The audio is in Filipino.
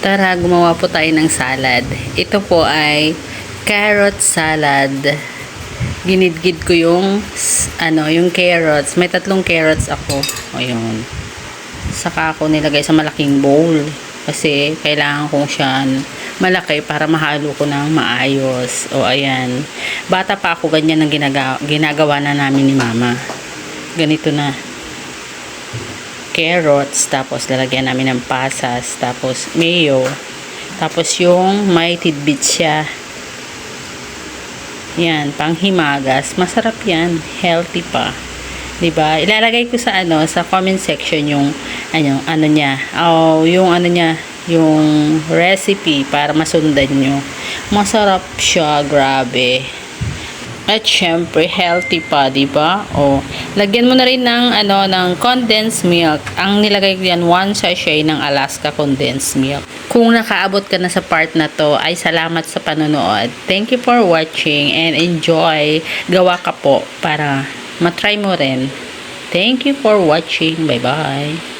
Tara, gumawa po tayo ng salad. Ito po ay carrot salad. Ginidgid ko yung carrots. May 3 carrots ako. O yun. Saka ako nilagay sa malaking bowl. Kasi kailangan kong siya malaki para mahalo ko ng maayos. O ayan. Bata pa ako, ganyan ang ginagawa na namin ni mama. Ganito na. Carrots, tapos lalagyan namin ng pasas, tapos mayo, tapos yung may tidbits siya. Yan, panghimagas. Masarap yan. Healthy pa. 'Di ba? Ilalagay ko sa sa comment section yung yung recipe para masundan nyo. Masarap siya, grabe. At syempre, healthy pa, di ba? O, lagyan mo na rin ng condensed milk. Ang nilagay ko yan, 1 sachet ng Alaska condensed milk. Kung nakaabot ka na sa part na to, ay salamat sa panonood. Thank you for watching and enjoy. Gawa ka po para matry mo rin. Thank you for watching. Bye-bye.